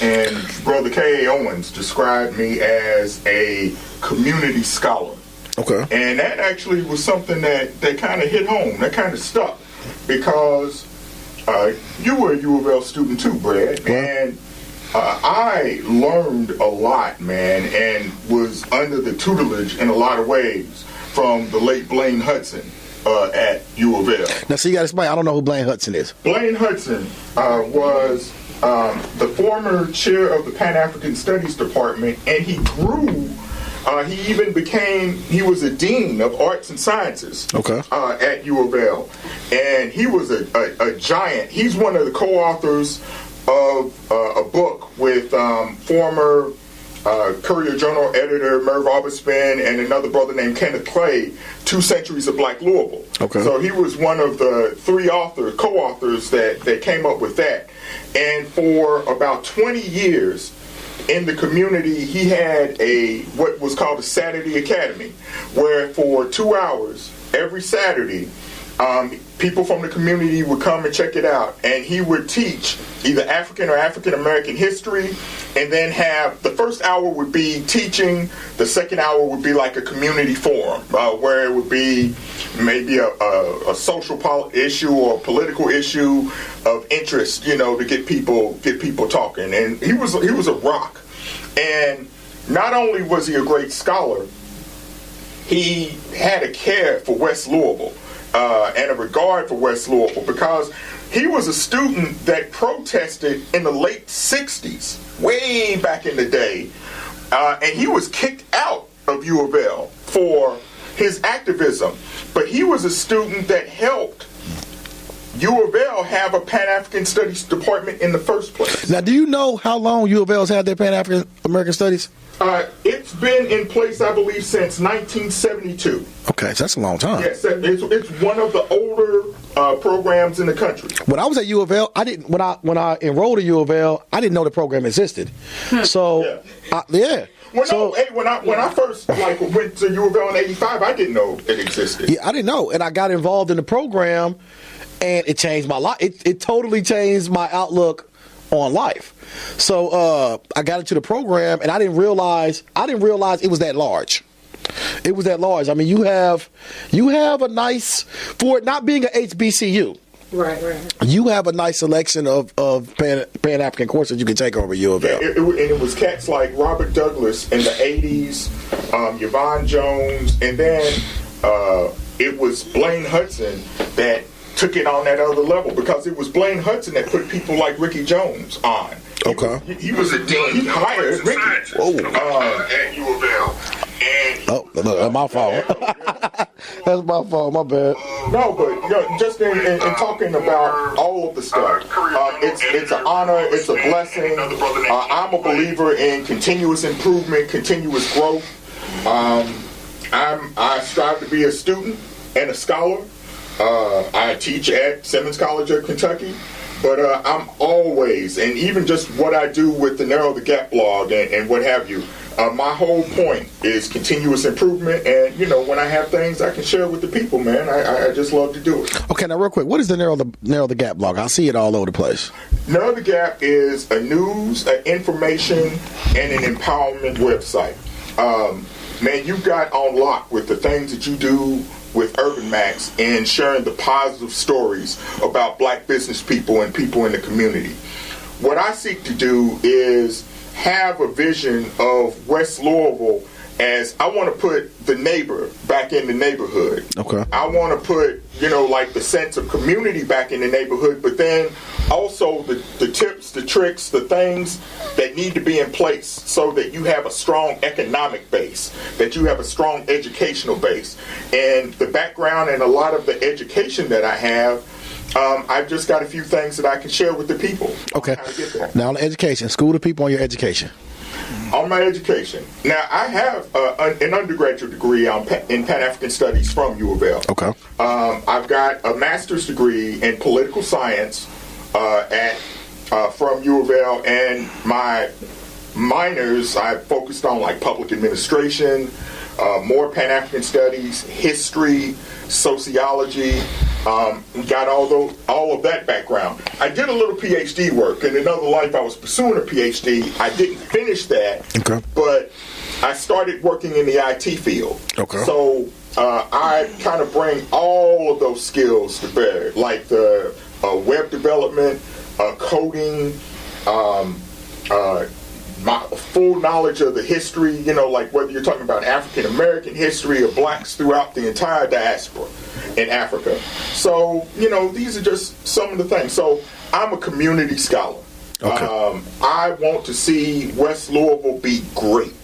and Brother K.A. Owens described me as a community scholar. Okay. And that actually was something that kind of hit home. That kind of stuck because you were a U of L student too, Brad. Yeah. And I learned a lot, man, and was under the tutelage in a lot of ways from the late Blaine Hudson at U of L. Now, so you got to explain. I don't know who Blaine Hudson is. Blaine Hudson was the former chair of the Pan-African Studies Department, and he grew. He was a dean of arts and sciences at U of L, and he was a giant. He's one of the co-authors of a book with former Courier Journal editor Merv Oberspin and another brother named Kenneth Clay, 2 Centuries of Black Louisville. Okay. So he was one of the 3 co-authors that came up with that. And for about 20 years in the community, he had what was called a Saturday Academy, where for 2 hours every Saturday, people from the community would come and check it out, and he would teach either African or African American history, and then the first hour would be teaching, the second hour would be like a community forum, where it would be maybe a social issue or a political issue of interest, to get people talking. And he was a rock. And not only was he a great scholar, he had a care for West Louisville. And a regard for West Louisville, because he was a student that protested in the late 60s, way back in the day, and he was kicked out of U of L for his activism. But he was a student that helped U of L have a Pan-African Studies department in the first place. Now, do you know how long U of L's had their Pan-African American Studies? It's been in place, I believe, since 1972. Okay, so that's a long time. Yes, it's one of the older programs in the country. When I was at U of L, I didn't. When I enrolled at U of L, I didn't know the program existed. So, yeah. Well, when I first went to U of L in '85, I didn't know it existed. Yeah, I didn't know, and I got involved in the program, and it changed my life. It totally changed my outlook on life. So I got into the program, and I didn't realize it was that large. It was that large. I mean, you have a nice, for it not being an HBCU, Right. You have a nice selection of Pan-African courses you can take over U of L. And it was cats like Robert Douglas in the 80s, Yvonne Jones, and then it was Blaine Hudson that took it on that other level, because it was Blaine Hudson that put people like Ricky Jones on. He was a dean. He hired Ricky. At U of L. Oh, look, my fault. That's my fault. My bad. No, but just in talking about all of the stuff, it's an honor. It's a blessing. I'm a believer in continuous improvement, continuous growth. I strive to be a student and a scholar. I teach at Simmons College of Kentucky. But I'm always, and even just what I do with the Narrow the Gap blog and what have you, my whole point is continuous improvement. And, when I have things I can share with the people, man, I just love to do it. Okay, now real quick, what is the Narrow the Gap blog? I see it all over the place. Narrow the Gap is a news, an information, and an empowerment website. Man, you got on lock with the things that you do with Urban Max and sharing the positive stories about black business people and people in the community. What I seek to do is have a vision of West Louisville as I want to put the neighbor back in the neighborhood. Okay. I want to put, like the sense of community back in the neighborhood, but then also the tips, the tricks, the things that need to be in place so that you have a strong economic base, that you have a strong educational base. And the background and a lot of the education that I have, I've just got a few things that I can share with the people. Okay. Now on education, school the people on your education. On my education. Now, I have an undergraduate degree in Pan-African Studies from U of L. Okay. I've got a master's degree in political science from U of L, and my minors, I focused on like public administration, more Pan-African Studies, history, sociology. Got all of that background. I did a little PhD work. In another life, I was pursuing a PhD. I didn't finish that, but I started working in the IT field. Okay. So I kind of bring all of those skills to bear, like the web development, coding, my full knowledge of the history, like whether you're talking about African American history or blacks throughout the entire diaspora in Africa. So, these are just some of the things. So I'm a community scholar. Okay. I want to see West Louisville be great.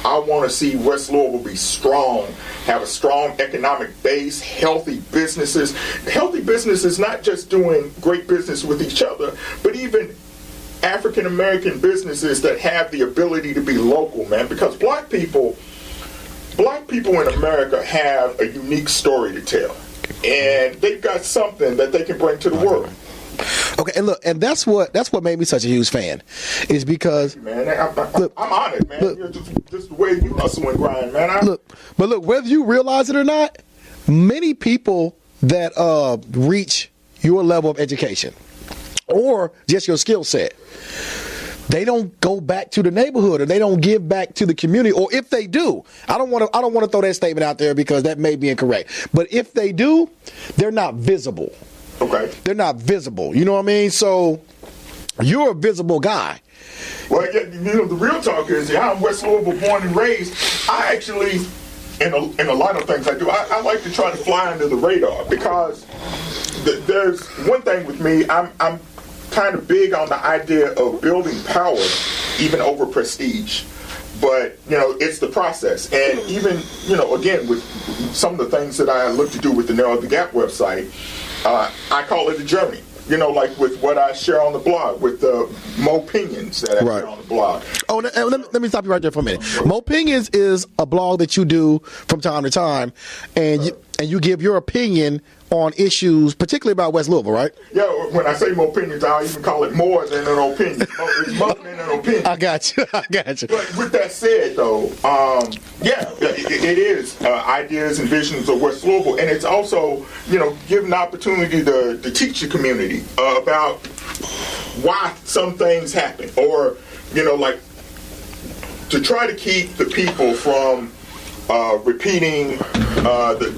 I want to see West Louisville be strong, have a strong economic base, healthy businesses. Healthy businesses, not just doing great business with each other, but even African American businesses that have the ability to be local, man. Because black people in America have a unique story to tell, and they've got something that they can bring to the world. Okay, and look, and that's what made me such a huge fan, is because man, I'm honored, man. Look, just the way you hustle and grind, man. Look, whether you realize it or not, many people that reach your level of education or just your skill set, they don't go back to the neighborhood, or they don't give back to the community. Or if they do, I don't want to throw that statement out there because that may be incorrect. But if they do, they're not visible. Okay. They're not visible. You know what I mean? So you're a visible guy. Well, the real talk is, I'm West Louisville born and raised. I actually, in a lot of things I do, I like to try to fly under the radar, because there's one thing with me. I'm kind of big on the idea of building power even over prestige. But, it's the process. And even, again, with some of the things that I look to do with the Narrow the Gap website, I call it a journey. Like with what I share on the blog, with the Mopinions that I share on the blog. Oh, let me stop you right there for a minute. Mopinions is a blog that you do from time to time, and you give your opinion on issues, particularly about West Louisville, right? Yeah, when I say Mopinions, I'll even call it more than an opinion. It's more than an opinion. I got you. But with that said, though, it is ideas and visions of West Louisville, and it's also, giving opportunity to teach the community about why some things happen, or, like to try to keep the people from repeating,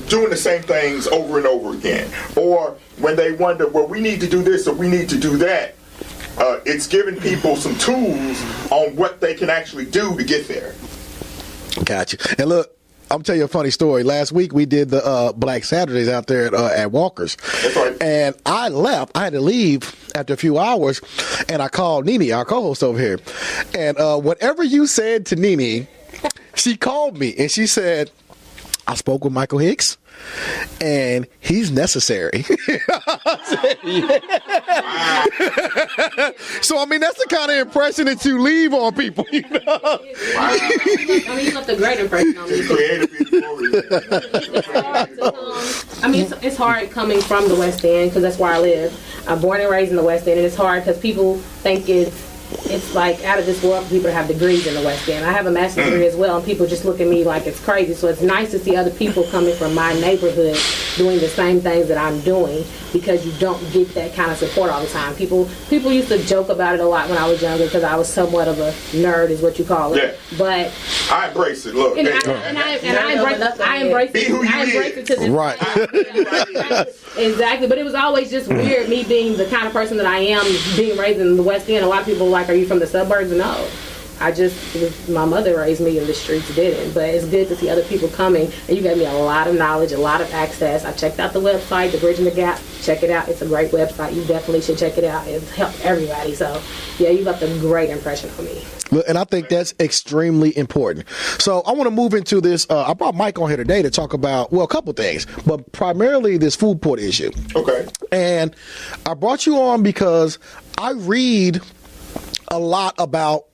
doing the same things over and over again. Or when they wonder, well, we need to do this or we need to do that, it's giving people some tools on what they can actually do to get there. Gotcha. And look, I'm telling you a funny story. Last week we did the Black Saturdays out there at Walker's. That's right. And I left. I had to leave after a few hours, and I called Nene, our co-host over here. And whatever you said to Nene, she called me and she said, I spoke with Michael Hicks, and he's necessary. So, I mean, that's the kind of impression that you leave on people, you know? I mean, you left a great impression on me. It's hard coming from the West End, because that's where I live. I'm born and raised in the West End, and it's hard because people think it's like out of this world for people to have degrees in the West End. I have a master's degree as well, and people just look at me like it's crazy. So it's nice to see other people coming from my neighborhood doing the same things that I'm doing, because you don't get that kind of support all the time. People used to joke about it a lot when I was younger, because I was somewhat of a nerd, is what you call it. Yeah. But I embrace it. Look, I embrace be who you it to this right. Exactly. But it was always just weird, me being the kind of person that I am, being raised in the West End. A lot of people are like, are you from the suburbs? No. My mother raised me in the streets, didn't. But it's good to see other people coming, and you gave me a lot of knowledge, a lot of access. I checked out the website, The Bridging the Gap. Check it out. It's a great website. You definitely should check it out. It's helped everybody. So, yeah, you left a great impression on me. And I think that's extremely important. So I want to move into this. I brought Mike on here today to talk about, well, a couple things, but primarily this food port issue. Okay. And I brought you on because I read a lot about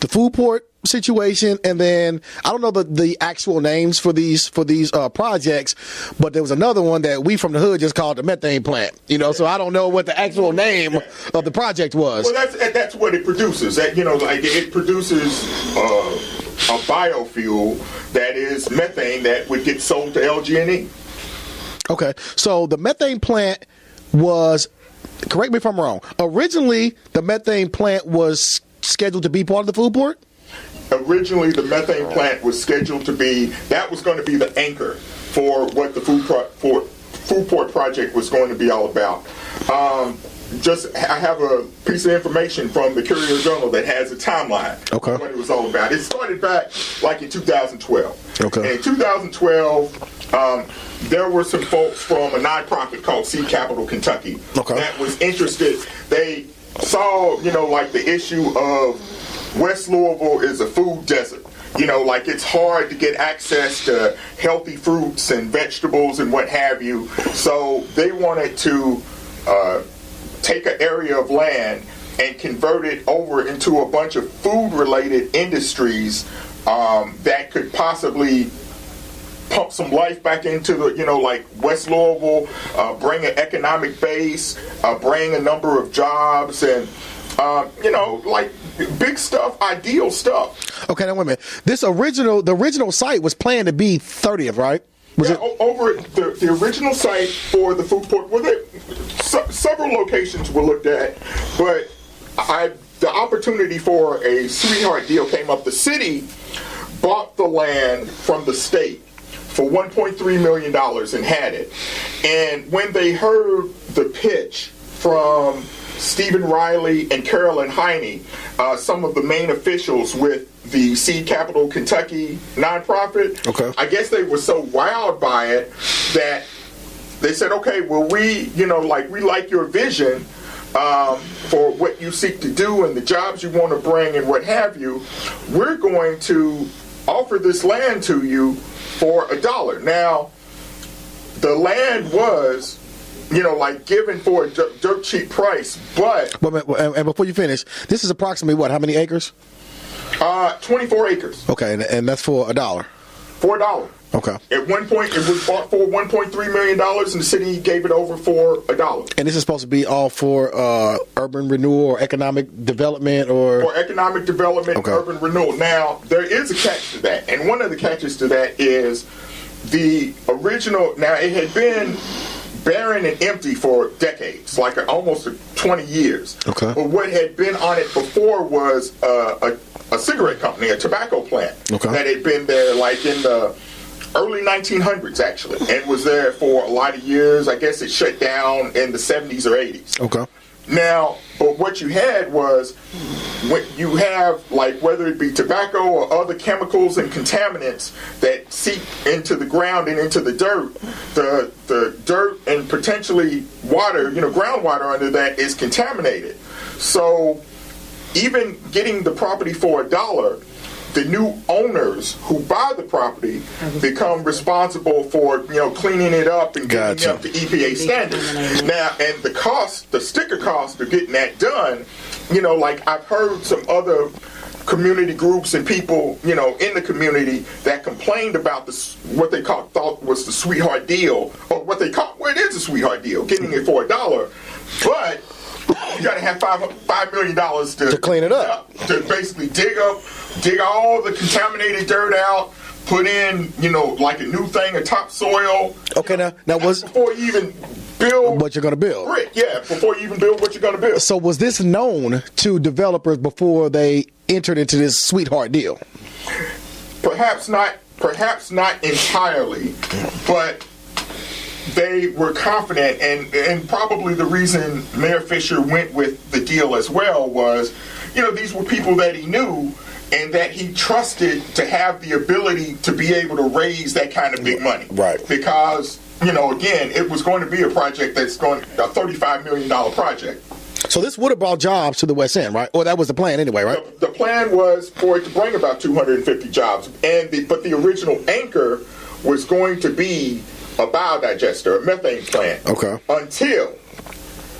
the food port situation, and then I don't know the actual names for these projects, but there was another one that we from the hood just called the methane plant, so I don't know what the actual name of the project was. Well, that's what it produces. It produces a biofuel that is methane that would get sold to LG&E. Okay, so the methane plant was, correct me if I'm wrong, originally the methane plant was scheduled to be part of the food port? Originally, the methane plant was scheduled to be, that was going to be the anchor for what the food port project was going to be all about. I have a piece of information from the Courier Journal that has a timeline of what it was all about. It started back like in 2012. Okay. And in 2012, there were some folks from a nonprofit called Seed Capital Kentucky that was interested. They saw, the issue of West Louisville is a food desert. It's hard to get access to healthy fruits and vegetables and what have you. So they wanted to take an area of land and convert it over into a bunch of food-related industries that could possibly pump some life back into the, West Louisville, bring an economic base, bring a number of jobs, and big stuff, ideal stuff. Okay, now wait a minute. The original site was planned to be 30th, right? Over the original site for the food port, several locations were looked at, but the opportunity for a sweetheart deal came up. The city bought the land from the state for $1.3 million and had it. And when they heard the pitch from Stephen Riley and Carolyn Heine, some of the main officials with the Seed Capital Kentucky nonprofit, I guess they were so wowed by it that they said, okay, well, we like your vision for what you seek to do and the jobs you want to bring and what have you. We're going to offer this land to you for $1. Now, the land was given for a dirt cheap price, but... And before you finish, this is approximately how many acres? 24 acres. Okay, and that's for $1? For $1. Okay. At one point, it was bought for $1.3 million, and the city gave it over for $1. And this is supposed to be all for urban renewal or economic development, or... For economic development, urban renewal. Now, there is a catch to that, and one of the catches to that is the original... Now, it had been barren and empty for decades, almost 20 years. Okay. But what had been on it before was a cigarette company, a tobacco plant that had been there like in the early 1900s actually, and was there for a lot of years. I guess it shut down in the 70s or 80s. Okay. Now, but what you had was, when you have, like, whether it be tobacco or other chemicals and contaminants that seep into the ground and into the dirt, the dirt and potentially water, groundwater under that is contaminated. So even getting the property for $1, the new owners who buy the property become responsible for, cleaning it up and getting it up to EPA standards. Now, and the sticker cost of getting that done, like I've heard some other community groups and people, in the community that complained about what they thought was the sweetheart deal, or what they call, well, it is a sweetheart deal, getting it for $1, but you got to have $5 million to clean it up, to basically dig all the contaminated dirt out, put in, like a new thing, a topsoil. Okay, now was before you even build what you're going to build. Brick, yeah, before you even build what you're going to build. So was this known to developers before they entered into this sweetheart deal? Perhaps not entirely, but they were confident, and probably the reason Mayor Fisher went with the deal as well was, these were people that he knew and that he trusted to have the ability to be able to raise that kind of big money. Right. Because, again, it was going to be a project that's a $35 million project. So this would have brought jobs to the West End, right? Or that was the plan anyway, right? The plan was for it to bring about 250 jobs, but the original anchor was going to be a biodigester, a methane plant. Okay. Until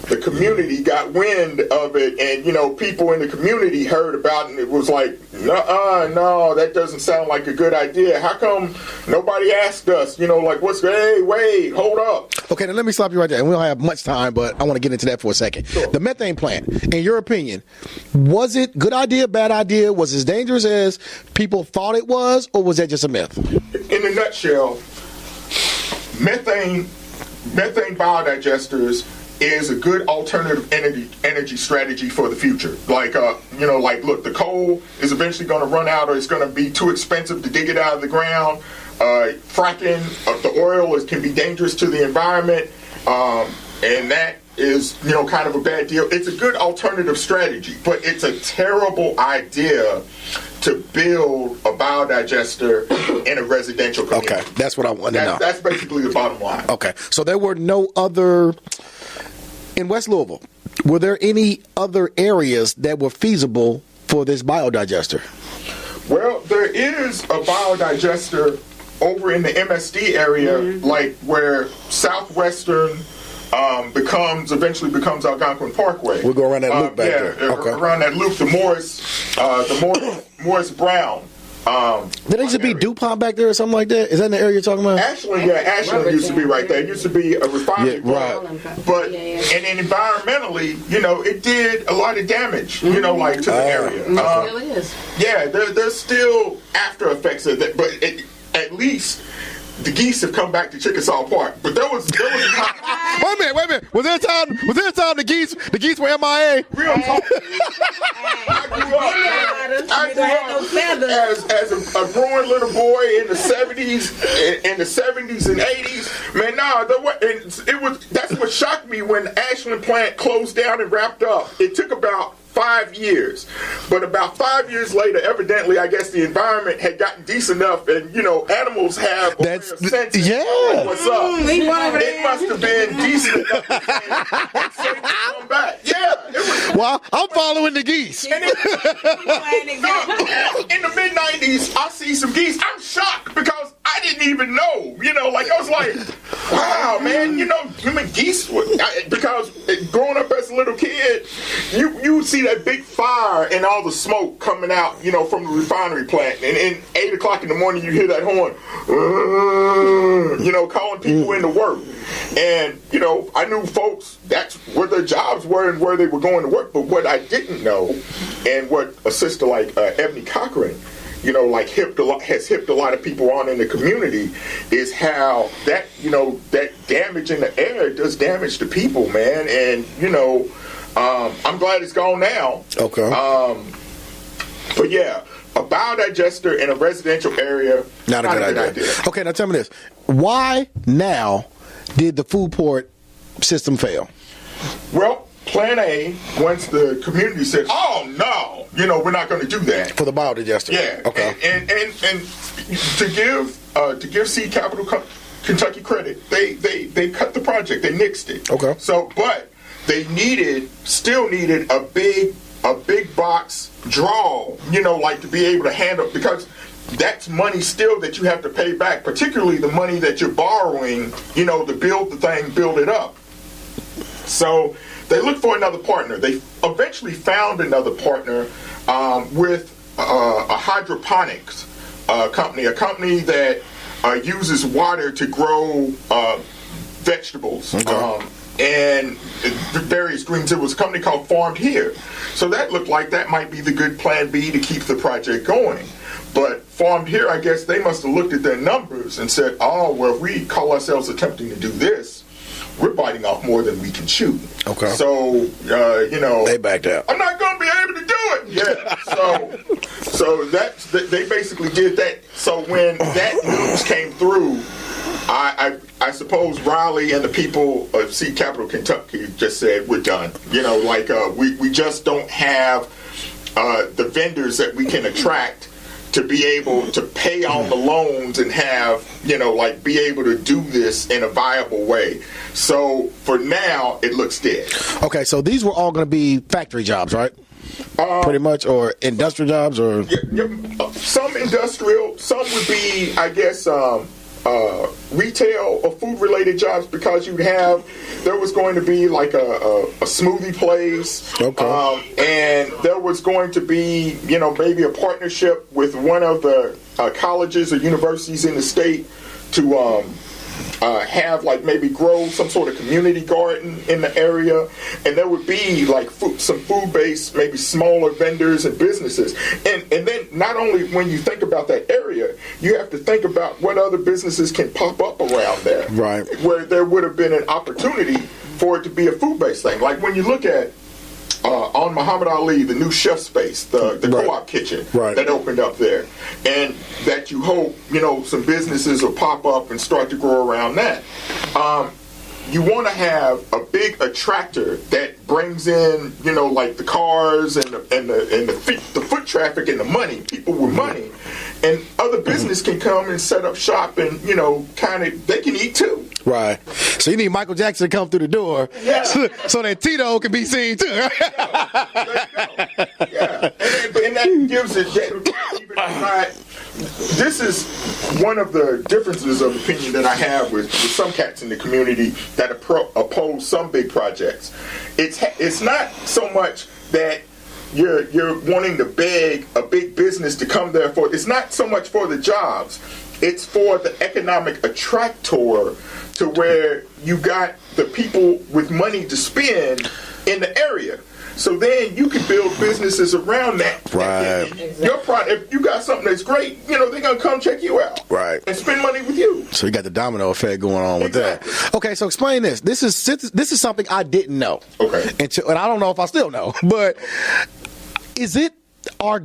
the community got wind of it, and people in the community heard about it, and it was like, no, that doesn't sound like a good idea. How come nobody asked us? Hey, wait, hold up. Okay, now let me stop you right there. And we don't have much time, but I want to get into that for a second. Sure. The methane plant, in your opinion, was it good idea, bad idea? Was it as dangerous as people thought it was, or was that just a myth? In a nutshell, methane biodigesters is a good alternative energy strategy for the future. Look, the coal is eventually going to run out, or it's going to be too expensive to dig it out of the ground. Fracking the oil can be dangerous to the environment, and that is, kind of a bad deal. It's a good alternative strategy, but it's a terrible idea to build a biodigester in a residential community. Okay, that's what I want to know. That's basically the bottom line. Okay, so there were no other, in West Louisville, were there any other areas that were feasible for this biodigester? Well, there is a biodigester over in the MSD area, like where Southwestern eventually becomes Algonquin Parkway. We'll go around that loop back there. Okay. Around that loop, the Morris Brown. There used to be DuPont back there or something like that? Is that in the area you're talking about? Ashland used to be right there. It used to be a refinery. Yeah, right. But, and then environmentally, it did a lot of damage, to the area. It still is. Yeah, there's still after effects of that, but at least the geese have come back to Chickasaw Park. But there was a time. Wait a minute. Was there a time the geese were MIA? Real talk. I grew up as a growing little boy in the 70s and 80s. Man, that's what shocked me when Ashland plant closed down and wrapped up. It took about 5 years. But about 5 years later, evidently, I guess the environment had gotten decent enough, and, animals have a sense of what's up. It must have been decent enough to come back. Yeah. Well, I'm following the geese. In the mid-90s, I see some geese. I'm shocked because I didn't even know. I was like, wow, man, geese, because growing up as a little kid, you would see that big fire and all the smoke coming out, from the refinery plant. And 8 o'clock in the morning, you hear that horn, calling people into work. And, I knew folks, that's where their jobs were and where they were going to work. But what I didn't know, and what a sister like Ebony Cochran, has hipped a lot of people on in the community, is how that, that damage in the air does damage to people, man. And, I'm glad it's gone now. Okay. But yeah, a biodigester in a residential area, not a good idea. Okay, now tell me this. Why now did the food port system fail? Well, Plan A, once the community said, "Oh no, we're not going to do that for the biodigester." Yeah. Okay. And to give Seed Capital Kentucky credit, they cut the project, they nixed it. Okay. So, but they still needed a big box draw, like to be able to handle, because that's money still that you have to pay back, particularly the money that you're borrowing, to build the thing, build it up. So they looked for another partner. They eventually found another partner with a hydroponics company, a company that uses water to grow vegetables. Okay. And various greens. It was a company called Farmed Here. So that looked like that might be the good plan B to keep the project going. But Farmed Here, I guess they must have looked at their numbers and said, oh, well, if we call ourselves attempting to do this, we're biting off more than we can chew. Okay. So, they backed out. I'm not going to be able to do it. Yeah. So they basically did that. So when that news came through, I suppose Raleigh and the people of Seed Capital Kentucky just said, we're done. We just don't have the vendors that we can attract to be able to pay on the loans and have, be able to do this in a viable way. So for now, it looks dead. Okay, so these were all going to be factory jobs, right? Pretty much, or industrial jobs, or some industrial, some would be, I guess, retail or food related jobs, because there was going to be like a smoothie place. Okay. And there was going to be, maybe a partnership with one of the colleges or universities in the state to have maybe grow some sort of community garden in the area, and there would be some food-based, maybe smaller vendors and businesses. And then not only when you think about that area, you have to think about what other businesses can pop up around there, right? Where there would have been an opportunity for it to be a food-based thing. Like when you look at on Muhammad Ali, the new chef space, the co-op kitchen that opened up there, and that you hope, some businesses will pop up and start to grow around that. You want to have a big attractor that brings in, the cars and the foot traffic and the money, people with money, and other business can come and set up shop and, they can eat too. Right. So you need Michael Jackson to come through the door, so that Tito can be seen too. Yeah. And that gives it this is one of the differences of opinion that I have with some cats in the community that oppose some big projects. It's not so much that you're wanting to beg a big business to come there for. It's not so much for the jobs. It's for the economic attractor, to where you got the people with money to spend in the area. So then you can build businesses around that. Right. Your product, if you got something that's great, they're going to come check you out. Right. And spend money with you. So you got the domino effect going on with that. Okay, so explain this. This is something I didn't know. Okay. And I don't know if I still know, but is it our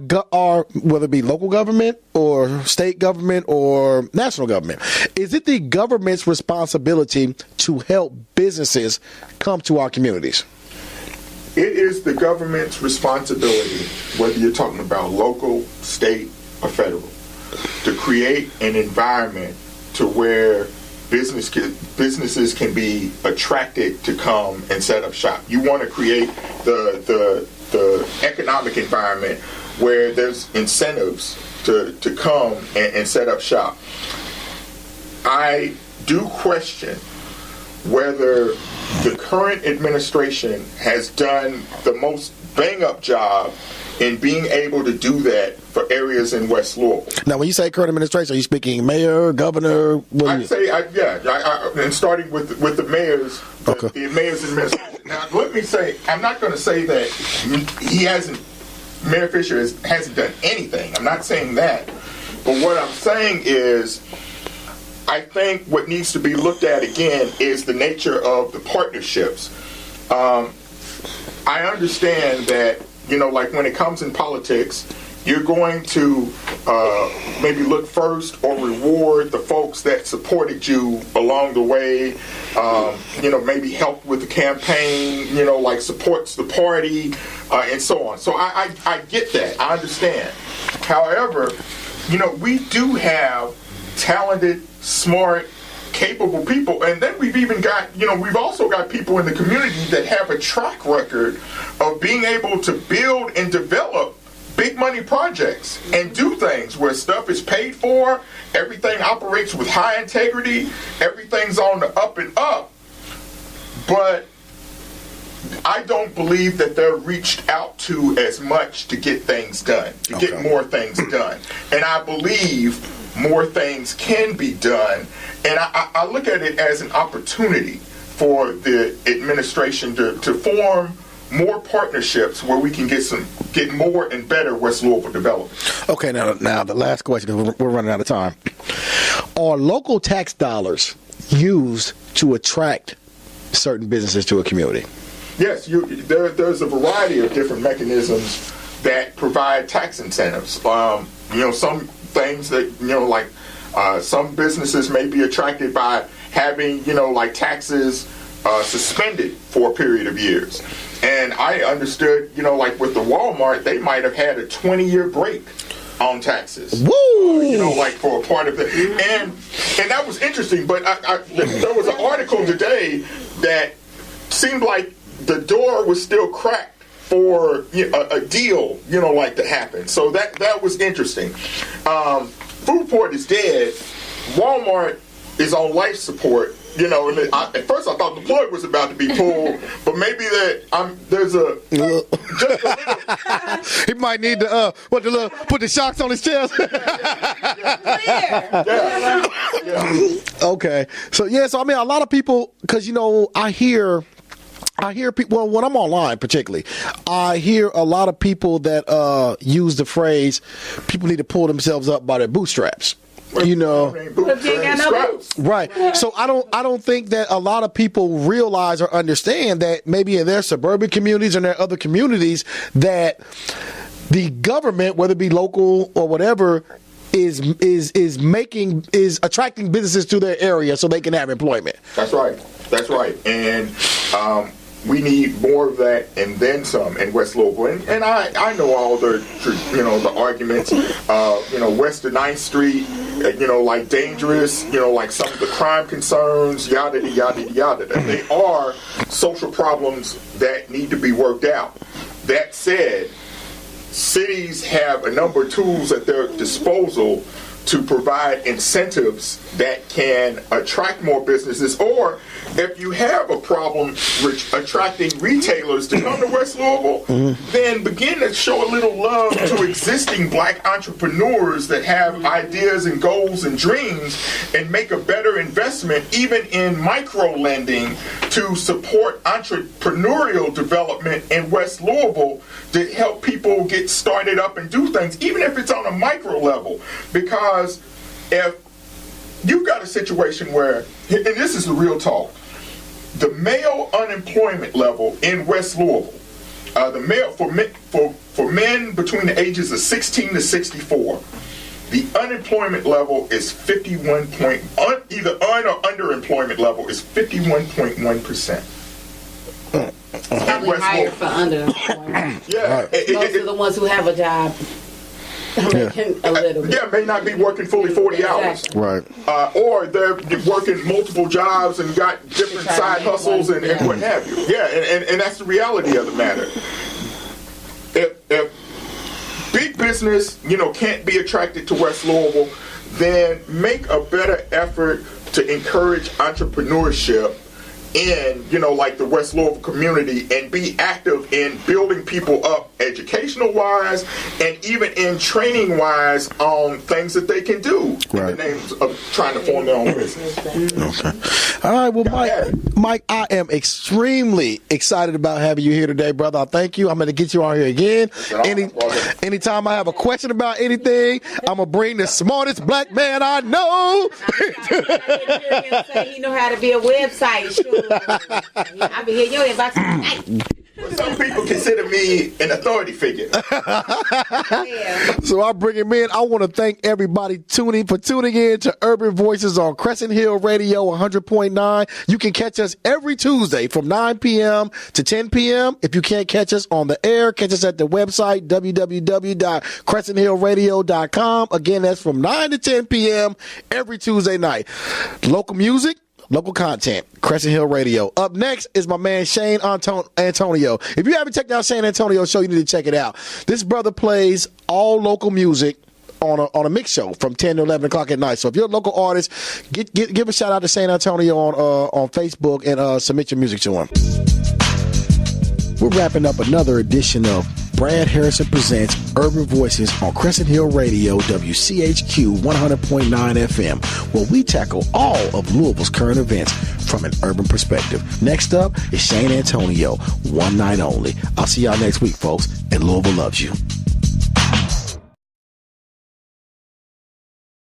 whether it be local government or state government or national government, is it the government's responsibility to help businesses come to our communities? It is the government's responsibility, whether you're talking about local, state, or federal, to create an environment to where businesses can be attracted to come and set up shop. You want to create the economic environment where there's incentives to come and set up shop. I do question whether the current administration has done the most bang-up job in being able to do that for areas in West Louisville. Now, when you say current administration, are you speaking mayor, governor? I'd say, and starting with the mayors, the mayor's administration. Now, let me say, I'm not going to say that Mayor Fisher hasn't done anything. I'm not saying that. But what I'm saying is, I think what needs to be looked at again is the nature of the partnerships. I understand that, like when it comes in politics, you're going to maybe look first or reward the folks that supported you along the way, maybe help with the campaign, like supports the party, and so on. So I get that. I understand. However, we do have talented, smart, capable people, and then we've even got, we've also got people in the community that have a track record of being able to build and develop big money projects and do things where stuff is paid for, everything operates with high integrity, everything's on the up and up. But I don't believe that they're reached out to as much to get things done, to get more things done. And I believe more things can be done. And I look at it as an opportunity for the administration to form more partnerships where we can get more and better West Louisville development. Okay, now the last question, because we're running out of time. Are local tax dollars used to attract certain businesses to a community? Yes, there's a variety of different mechanisms that provide tax incentives. Some things that, like some businesses may be attracted by having, taxes suspended for a period of years. And I understood, like with the Walmart, they might have had a 20-year break on taxes. Woo! Like for a part of it. And that was interesting, but there was an article today that seemed like the door was still cracked for a deal, to happen. So that was interesting. Foodport is dead. Walmart is on life support. And at first I thought the plug was about to be pulled, but maybe there's just a little. He might need to put the shocks on his chest. Okay, so I mean, a lot of people, because I hear people. Well, when I'm online, particularly, I hear a lot of people that use the phrase, "People need to pull themselves up by their bootstraps." Right. So I don't think that a lot of people realize or understand that maybe in their suburban communities and their other communities that the government, whether it be local or whatever, is attracting businesses to their area so they can have employment. That's right. And we need more of that and then some in West Louisville. And I know all the arguments, west of 9th Street, like dangerous, like some of the crime concerns, yada, yada, yada. They are social problems that need to be worked out. That said, cities have a number of tools at their disposal to provide incentives that can attract more businesses, or if you have a problem attracting retailers to come to West Louisville, then begin to show a little love to existing black entrepreneurs that have ideas and goals and dreams, and make a better investment even in micro lending to support entrepreneurial development in West Louisville to help people get started up and do things, even if it's on a micro level. Because if you've got a situation where, and this is the real talk, the male unemployment level in West Louisville, the male for men between the ages of 16 to 64, the unemployment level is 51 point, either un or underemployment level is 51.1%. Probably higher for underemployment. Yeah, most of the ones who have a job. A little bit. Yeah, may not be working fully 40 hours. Right. Or they're working multiple jobs and got different side hustles and what have you. Yeah, and that's the reality of the matter. If big business, can't be attracted to West Louisville, then make a better effort to encourage entrepreneurship in, like the West Louisville community, and be active in building people up educational-wise and even in training-wise on things that they can do in the name of trying to form their own business. Okay. All right, well, Mike, I am extremely excited about having you here today, brother. I thank you. I'm going to get you on here again. Anytime I have a question about anything, I'm going to bring the smartest black man I know. He know how to be a website. Sure. I'll be here your inbox tonight. Some people consider me an authority figure. So I bring him in. I want to thank everybody tuning in to Urban Voices on Crescent Hill Radio 100.9. You can catch us every Tuesday from 9 p.m. to 10 p.m. If you can't catch us on the air, catch us at the website www.crescenthillradio.com. Again, that's from 9 to 10 p.m. every Tuesday night. Local music, local content, Crescent Hill Radio. Up next is my man Shane Antonio. If you haven't checked out Shane Antonio's show, you need to check it out. This brother plays all local music on a mix show from 10 to 11 o'clock at night. So if you're a local artist, give a shout out to Shane Antonio on Facebook and submit your music to him. We're wrapping up another edition of Brad Harrison Presents Urban Voices on Crescent Hill Radio, WCHQ 100.9 FM, where we tackle all of Louisville's current events from an urban perspective. Next up is Shane Antonio, One Night Only. I'll see y'all next week, folks, and Louisville loves you.